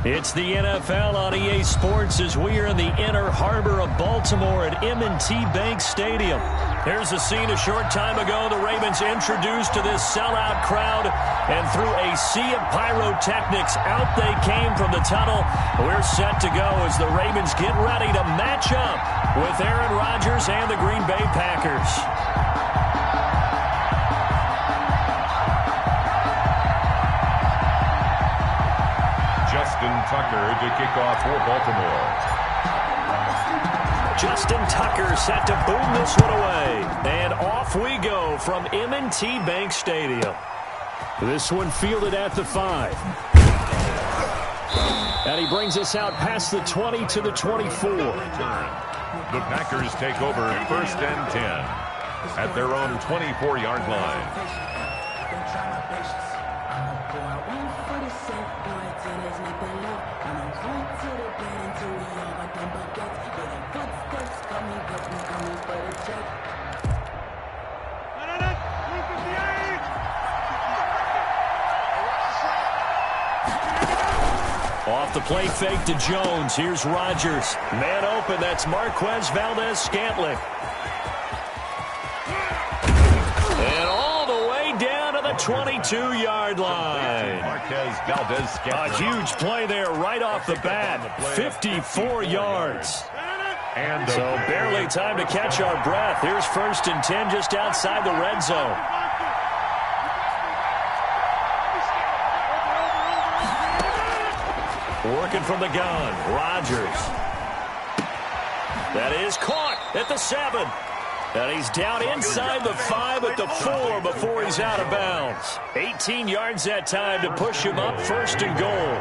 It's the NFL on EA Sports as we are in the inner harbor of Baltimore at M&T Bank Stadium. Here's a scene a short time ago. The Ravens introduced to this sellout crowd, and through a sea of pyrotechnics, out they came from the tunnel. We're set to go as the Ravens get ready to match up with Aaron Rodgers and the Green Bay Packers. Justin Tucker to kick off for Baltimore. Justin Tucker set to boom this one away. And off we go from M&T Bank Stadium. This one fielded at the 5. And he brings us out past the 20 to the 24. The Packers take over 1st and 10 at their own 24-yard line. Off the play fake to Jones. Here's Rodgers. Man open. That's Marquez Valdez-Scantling. And all the way down to the 22-yard line. Marquez Valdez-Scantling. A huge play there right off the bat. 54 yards. And so barely time to catch our breath. Here's 1st and 10 just outside the red zone. Working from the gun, Rodgers. That is caught at the 7. And he's down inside the 5 at the 4 before he's out of bounds. 18 yards that time to push him up 1st and goal.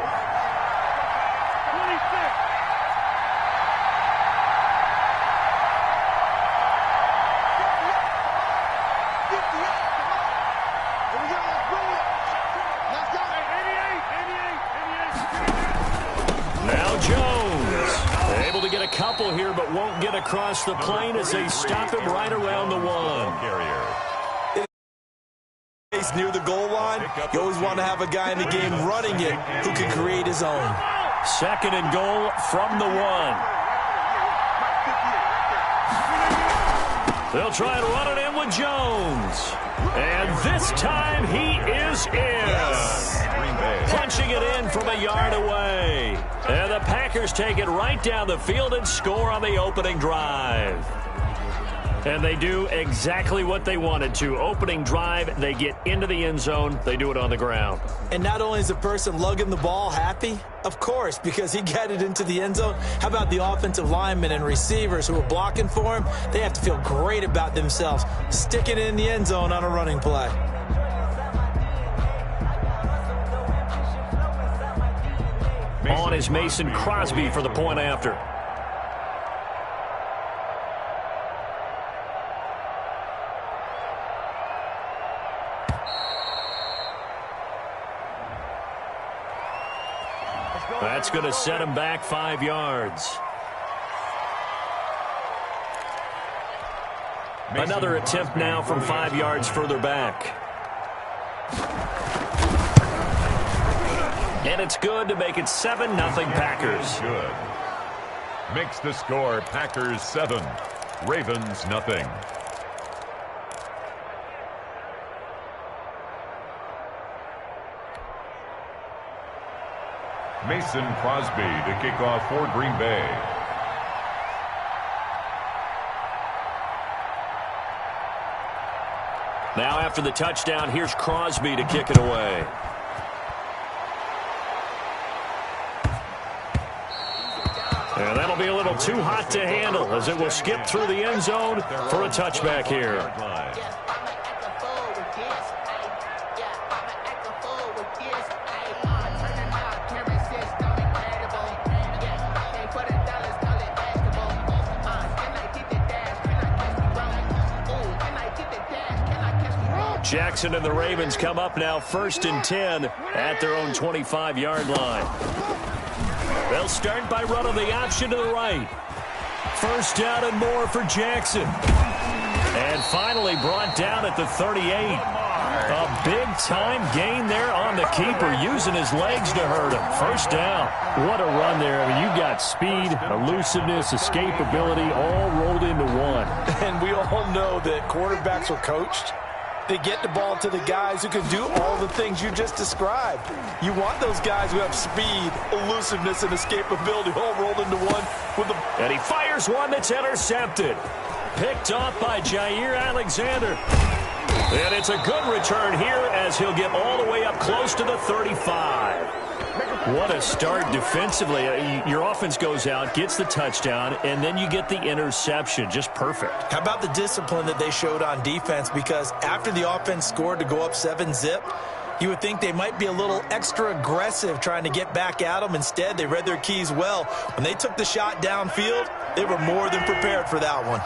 Couple here, but won't get across the plane as they stop him right around the 1. Near the goal line, you always want to have a guy in the game running it who can create his own. 2nd and goal from the 1. They'll try and run it in with Jones. And this time he is in. Yes. Punching it in from a yard away. And the Packers take it right down the field and score on the opening drive. And they do exactly what they wanted to. Opening drive, they get into the end zone. They do it on the ground. And not only is the person lugging the ball happy, of course, because he got it into the end zone. How about the offensive linemen and receivers who are blocking for him? They have to feel great about themselves, sticking it in the end zone on a running play. On is Mason Crosby for the point after. That's going to set him back 5 yards. Another attempt now from 5 yards further back. And it's good to make it 7-0 Packers. Good. Makes the score Packers 7, Ravens nothing. Mason Crosby to kick off for Green Bay. Now after the touchdown, here's Crosby to kick it away. And that'll be a little too hot to handle as it will skip through the end zone for a touchback here. Jackson and the Ravens come up now 1st and 10 at their own 25-yard line. They'll start by running the option to the right. 1st down and more for Jackson. And finally brought down at the 38. A big-time gain there on the keeper, using his legs to hurt him. First down. What a run there. I mean, you've got speed, elusiveness, escapability, all rolled into one. And we all know that quarterbacks are coached. They get the ball to the guys who can do all the things you just described. You want those guys who have speed, elusiveness, and escapability all rolled into one. And he fires one that's intercepted. Picked off by Jair Alexander. And it's a good return here as he'll get all the way up close to the 35. What a start defensively. Your offense goes out, gets the touchdown, and then you get the interception. Just perfect. How about the discipline that they showed on defense? Because after the offense scored to go up 7-zip, you would think they might be a little extra aggressive trying to get back at them. Instead, they read their keys well. When they took the shot downfield, they were more than prepared for that one.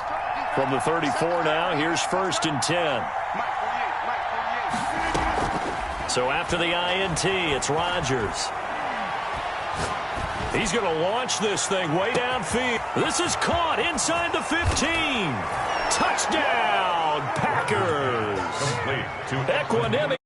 From the 34 now, here's 1st and 10. So after the INT, it's Rodgers. He's going to launch this thing way downfield. This is caught inside the 15. Touchdown, Packers. Equanimity.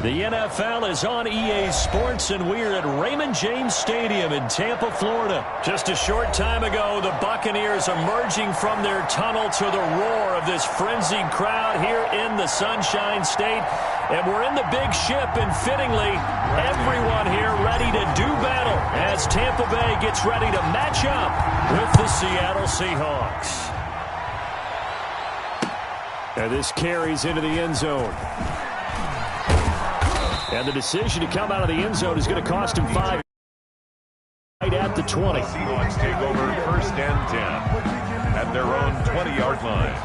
The NFL is on EA Sports, and we're at Raymond James Stadium in Tampa, Florida. Just a short time ago, the Buccaneers emerging from their tunnel to the roar of this frenzied crowd here in the Sunshine State. And we're in the big ship, and fittingly, everyone here ready to do battle as Tampa Bay gets ready to match up with the Seattle Seahawks. And this carries into the end zone. And the decision to come out of the end zone is going to cost him 5 right at the 20. The Seahawks take over 1st and 10 at their own 20-yard line.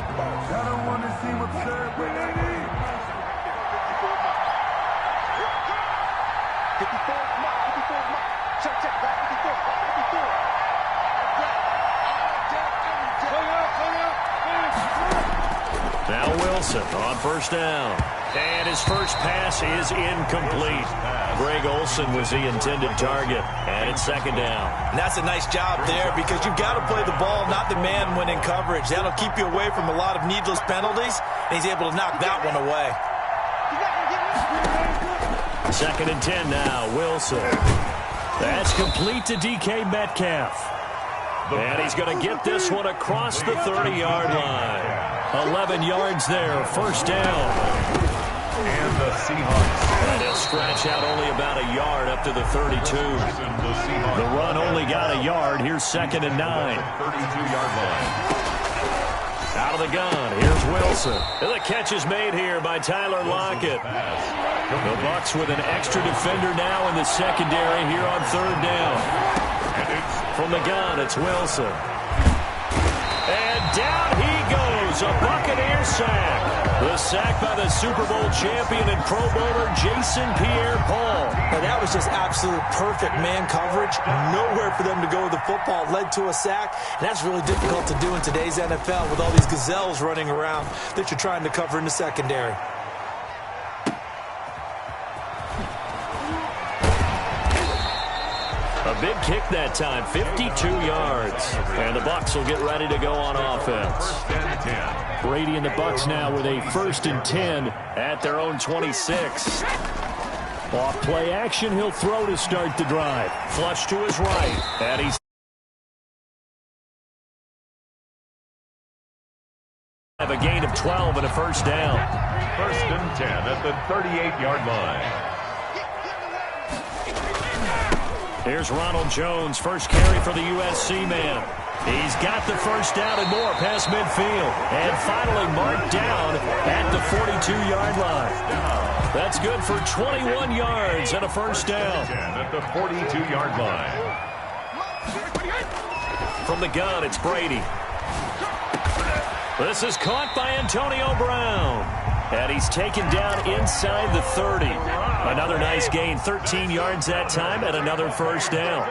Now Wilson on 1st down. And his first pass is incomplete. Greg Olsen was the intended target. And it's 2nd down. And that's a nice job there because you've got to play the ball, not the man when in coverage. That'll keep you away from a lot of needless penalties. And he's able to knock that one away. 2nd and 10 now. Wilson. That's complete to DK Metcalf. And he's going to get this one across the 30-yard line. 11 yards there. 1st down. And the Seahawks. And he'll stretch out only about a yard up to the 32. The run only got a yard. Here's 2nd and 9. 32-yard line. Out of the gun. Here's Wilson. And the catch is made here by Tyler Lockett. The Bucs with an extra defender now in the secondary here on 3rd down. From the gun, it's Wilson. And down he goes. goes, a Buccaneer sack. The sack by the Super Bowl champion and Pro Bowler Jason Pierre-Paul. And that was just absolute perfect man coverage. Nowhere for them to go with the football. Led to a sack. And that's really difficult to do in today's NFL with all these gazelles running around that you're trying to cover in the secondary. A big kick that time, 52 yards. And the Bucs will get ready to go on offense. Brady and the Bucs now with a 1st and 10 at their own 26. Off play action, he'll throw to start the drive. Flush to his right. And he's have a gain of 12 and a first down. 1st and 10 at the 38-yard line. Here's Ronald Jones, first carry for the USC man. He's got the first down and more past midfield. And finally marked down at the 42-yard line. That's good for 21 yards and a first down. At the 42-yard line. From the gun, it's Brady. This is caught by Antonio Brown. And he's taken down inside the 30. Another nice gain, 13 yards that time, and another first down.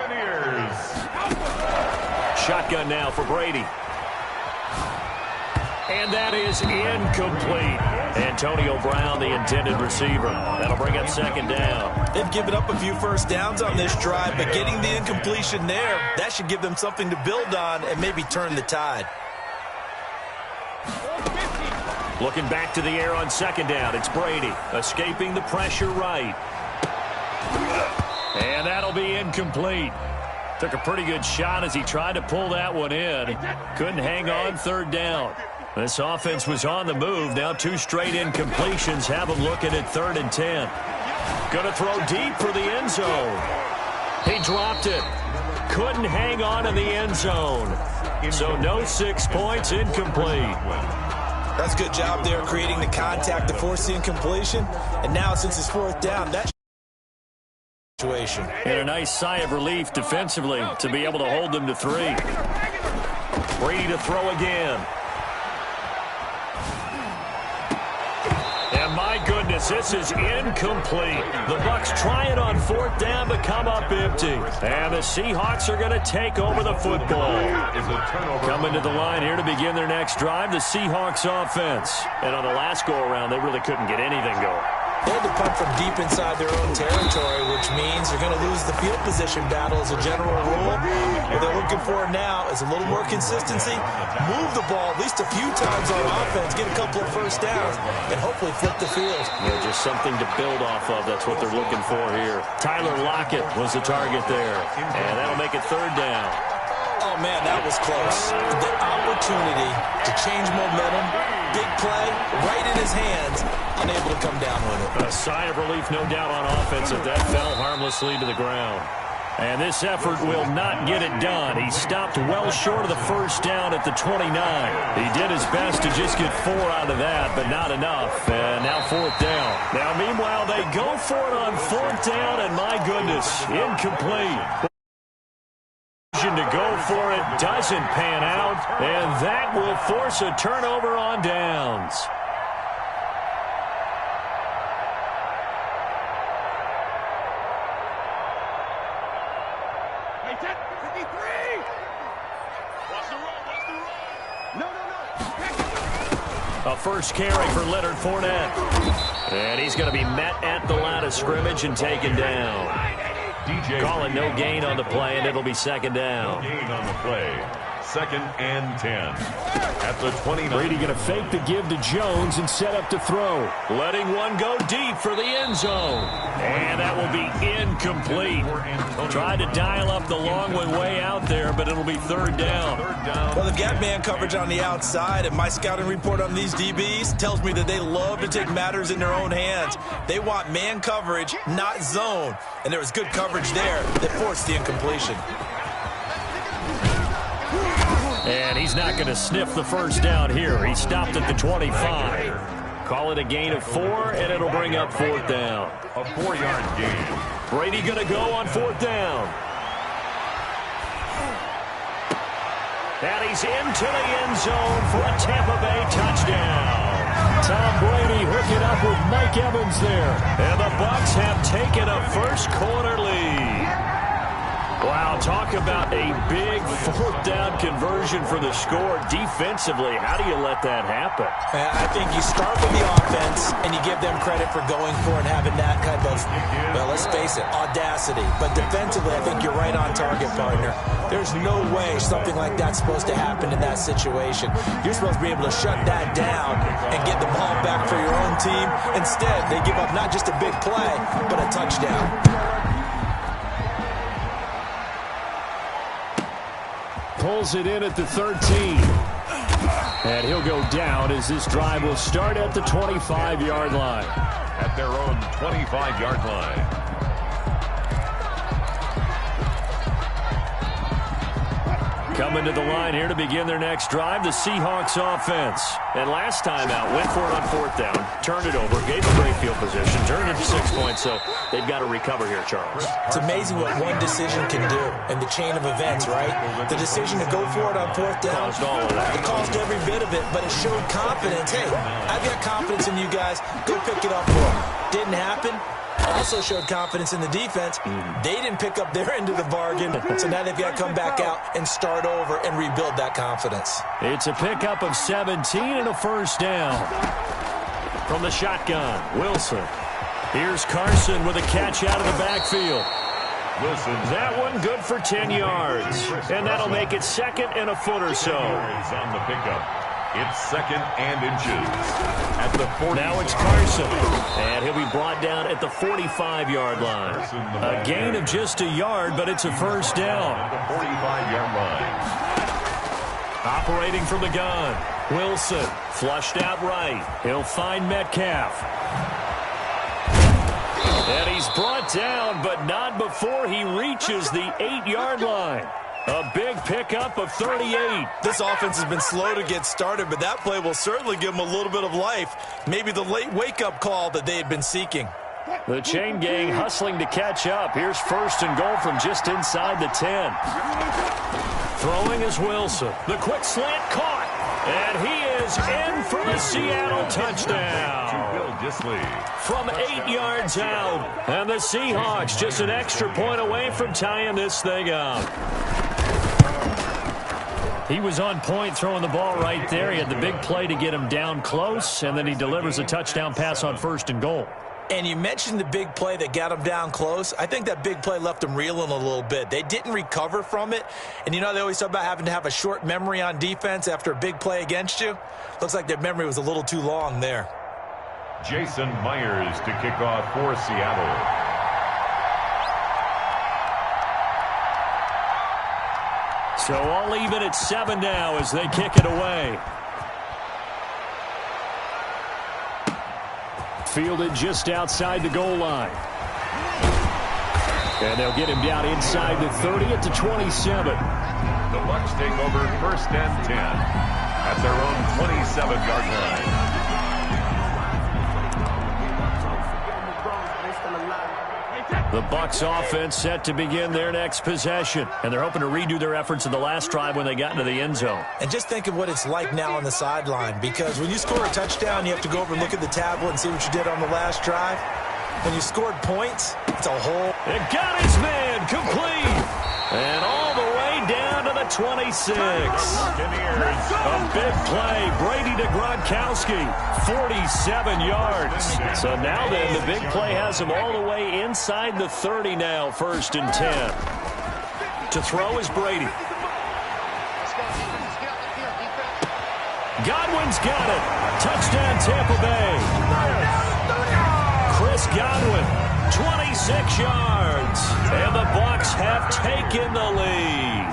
Shotgun now for Brady. And that is incomplete. Antonio Brown, the intended receiver. That'll bring up 2nd down. They've given up a few first downs on this drive, but getting the incompletion there, that should give them something to build on and maybe turn the tide. Looking back to the air on 2nd down. It's Brady escaping the pressure right. And that'll be incomplete. Took a pretty good shot as he tried to pull that one in. Couldn't hang on 3rd down. This offense was on the move. Now 2 straight incompletions have them looking at 3rd and 10. Going to throw deep for the end zone. He dropped it. Couldn't hang on in the end zone. So no 6 points, incomplete. That's a good job there creating the contact to force the incompletion. And now since it's 4th down, that situation. And a nice sigh of relief defensively to be able to hold them to 3. Brady to throw again. And my goodness, this is incomplete. The Bucs try it on 4th down but come up empty. And the Seahawks are going to take over the football. Coming to the line here to begin their next drive, the Seahawks offense. And on the last go-around, they really couldn't get anything going. They had to punt from deep inside their own territory, which means they're going to lose the field position battle as a general rule. What they're looking for now is a little more consistency, move the ball at least a few times on offense, get a couple of first downs, and hopefully flip the field. Yeah, just something to build off of. That's what they're looking for here. Tyler Lockett was the target there, and that'll make it 3rd down. Oh, man, that was close. The opportunity to change momentum, big play, right in his hands, unable to come down with it. A sigh of relief, no doubt, on offense if that fell harmlessly to the ground. And this effort will not get it done. He stopped well short of the first down at the 29. He did his best to just get 4 out of that, but not enough. And now 4th down. Now, meanwhile, they go for it on 4th down, and my goodness, incomplete. To go for it doesn't pan out, and that will force a turnover on downs. A first carry for Leonard Fournette. And he's going to be met at the line of scrimmage and taken down. Calling no gain on the play, and it'll be 2nd down. No gain on the play. 2nd and 10. At the 29. Brady going to fake the give to Jones and set up to throw. Letting one go deep for the end zone. And that will be incomplete. Tried to dial up the long one way out there, but it'll be 3rd down. Well, they've got man coverage on the outside, and my scouting report on these DBs tells me that they love to take matters in their own hands. They want man coverage, not zone. And there was good coverage there that forced the incompletion. And he's not going to sniff the first down here. He stopped at the 25. Call it a gain of 4, and it'll bring up 4th down. A 4-yard gain. Brady going to go on 4th down. And he's into the end zone for a Tampa Bay touchdown. Tom Brady hooking up with Mike Evans there. And the Bucs have taken a first-quarter lead. Wow, talk about a big fourth-down conversion for the score. Defensively, how do you let that happen? I think you start with the offense, and you give them credit for going for and having that kind of, well, let's face it, audacity. But defensively, I think you're right on target, partner. There's no way something like that's supposed to happen in that situation. You're supposed to be able to shut that down and get the ball back for your own team. Instead, they give up not just a big play, but a touchdown. Pulls it in at the 13. And he'll go down as this drive will start at the 25-yard line. At their own 25-yard line. Coming to the line here to begin their next drive, the Seahawks offense. And last time out, went for it on fourth down, turned it over, gave them great field position, turned it to 6 points, so they've got to recover here, Charles. It's amazing what one decision can do in the chain of events, right? The decision to go for it on fourth down. Caused all of that. It caused every bit of it, but it showed confidence. Hey, I've got confidence in you guys. Go pick it up for them. Didn't happen. Also showed confidence in the defense. They didn't pick up their end of the bargain, so now they've got to come back out and start over and rebuild that confidence. It's a pickup of 17 and a first down. From the shotgun, Wilson. Here's Carson with a catch out of the backfield. Wilson, that one good for 10 yards. And that'll make it second and a foot or so. On the pickup. It's second and inches at the 40. Now it's Carson. And he'll be brought down at the 45-yard line. A gain of just a yard, but it's a first down. At the 45-yard line. Operating from the gun. Wilson flushed out right. He'll find Metcalf. And he's brought down, but not before he reaches the 8-yard line. A big pickup of 38. This offense has been slow to get started, but that play will certainly give them a little bit of life. Maybe the late wake-up call that they had been seeking. The chain gang hustling to catch up. Here's first and goal from just inside the 10. Throwing is Wilson. The quick slant caught. And he is in for the Seattle touchdown. From 8 yards out. And the Seahawks just an extra point away from tying this thing up. He was on point throwing the ball right there. He had the big play to get him down close, and then he delivers a touchdown pass on first and goal. And you mentioned the big play that got him down close. I think that big play left him reeling a little bit. They didn't recover from it. And you know they always talk about having to have a short memory on defense after a big play against you. Looks like their memory was a little too long there. Jason Myers to kick off for Seattle. So all even at 7 now as they kick it away. Fielded just outside the goal line. And they'll get him down inside the 30 at the 27. The Bucs take over first and 10 at their own 27-yard line. The Bucs offense set to begin their next possession. And they're hoping to redo their efforts in the last drive when they got into the end zone. And just think of what it's like now on the sideline. Because when you score a touchdown, you have to go over and look at the tablet and see what you did on the last drive. When you scored points, it's a whole... It got his man complete. And all the way down to the 26. A big play. Brady to Gronkowski. 47 yards. So now then, the big play has him all the way inside the 30 now. First and 10. To throw is Brady. Godwin's got it. Touchdown Tampa Bay. Chris Godwin. 26 yards. And the Bucs have taken the lead.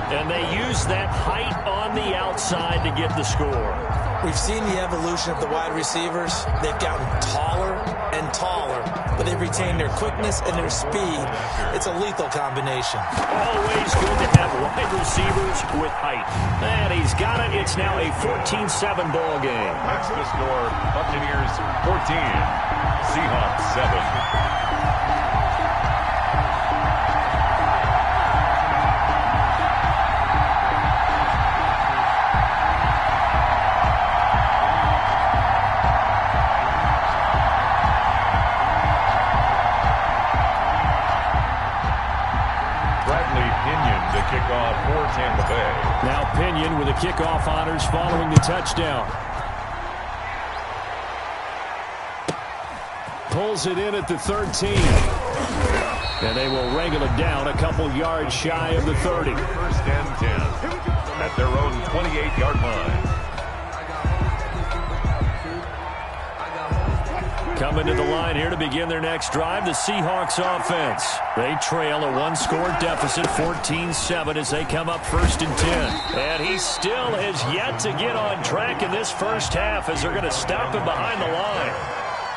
And they use that height on the outside to get the score. We've seen the evolution of the wide receivers. They've gotten taller and taller, but they've retained their quickness and their speed. It's a lethal combination. Always good to have wide receivers with height. And he's got it. It's now a 14-7 ball game. That's the score. Buccaneers 14. Seahawks 7. Now Pinion with the kickoff honors following the touchdown. Pulls it in at the 13. And they will wrangle it down a couple yards shy of the 30. First and 10 at their own 28-yard line. Coming to the line here to begin their next drive, the Seahawks offense. They trail a one-score deficit, 14-7, as they come up first and 10. And he still has yet to get on track in this first half as they're going to stop him behind the line.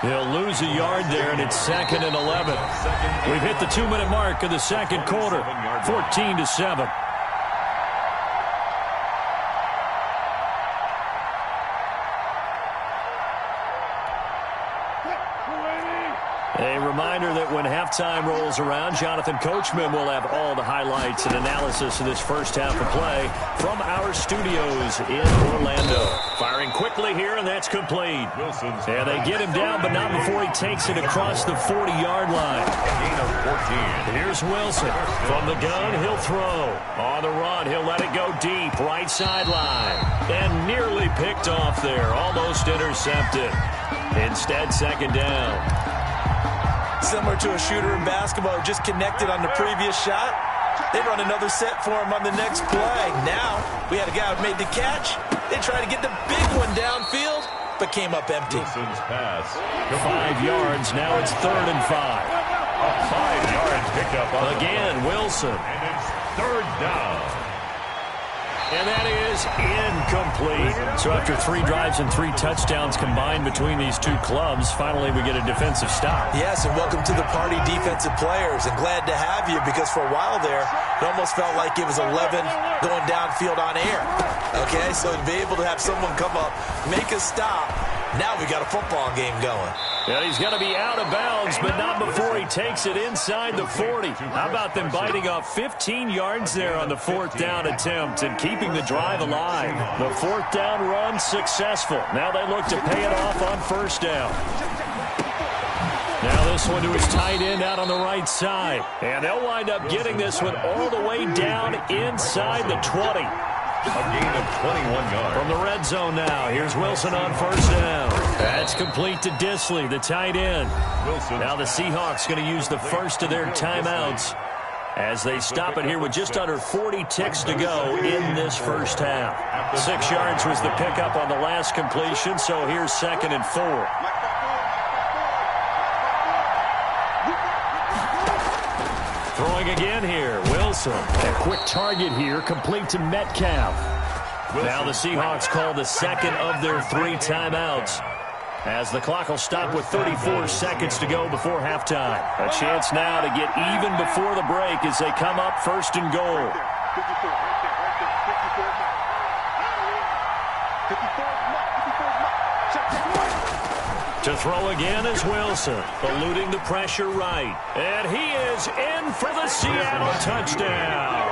He'll lose a yard there, and it's 2nd and 11. We've hit the 2-minute mark of the second quarter, 14-7. A reminder that when halftime rolls around, Jonathan Coachman will have all the highlights and analysis of this first half of play from our studios in Orlando. Firing quickly here, and that's complete. And they get him down, but not before he takes it across the 40-yard line. Gain of 14. Here's Wilson. From the gun, he'll throw. On the run, he'll let it go deep, right sideline. And nearly picked off there, almost intercepted. Instead, second down. Similar to a shooter in basketball who just connected on the previous shot. They run another set for him on the next play. Now, we had a guy who made the catch. They tried to get the big one downfield, but came up empty. Wilson's pass. 5 yards. Now it's 3rd and 5. 5 yards picked up on Again, Wilson. And it's 3rd down. And that is incomplete. So after 3 drives and 3 touchdowns combined between these two clubs, finally we get a defensive stop. Yes, and welcome to the party, defensive players. And glad to have you, because for a while there, it almost felt like it was 11 going downfield on air. Okay, so to be able to have someone come up, make a stop, now we got a football game going. And he's going to be out of bounds, but not before he takes it inside the 40. How about them biting off 15 yards there on the 4th down attempt and keeping the drive alive? The 4th down run successful. Now they look to pay it off on 1st down. Now this one to his tight end out on the right side. And they'll wind up getting this one all the way down inside the 20. A gain of 21 yards. From the red zone now, here's Wilson on 1st down. That's complete to Disley, the tight end. Now the Seahawks going to use the first of their timeouts as they stop it here with just under 40 ticks to go in this first half. 6 yards was the pickup on the last completion, so here's 2nd and 4. Throwing again here, Wilson. A quick target here, complete to Metcalf. Now the Seahawks call the 2nd of their 3 timeouts, as the clock will stop with 34 seconds to go before halftime. A chance now to get even before the break as they come up 1st and goal. To throw again is Wilson, eluding the pressure right. And he is in for the Seattle touchdown.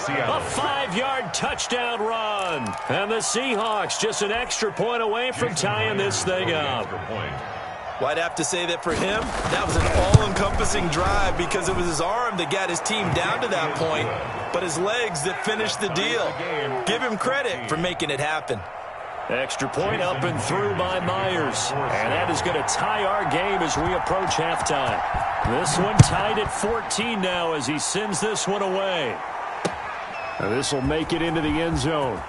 A 5-yard touchdown run. And the Seahawks just an extra point away from tying this thing up. Well, I'd have to say that for him, that was an all-encompassing drive, because it was his arm that got his team down to that point, but his legs that finished the deal. Give him credit for making it happen. Extra point up and through by Myers. And that is going to tie our game as we approach halftime. This one tied at 14 now as he sends this one away. And this will make it into the end zone.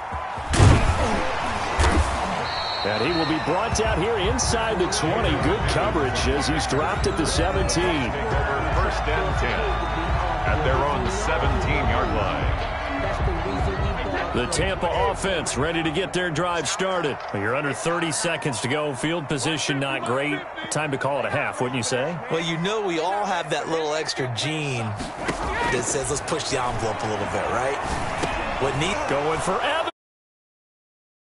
And he will be brought down here inside the 20. Good coverage as he's dropped at the 17. 1st and 10 at their own 17-yard line. The Tampa offense ready to get their drive started. You're under 30 seconds to go. Field position not great. Time to call it a half, wouldn't you say? Well, you know we all have that little extra gene that says let's push the envelope a little bit, right? What neat? Going for Evans.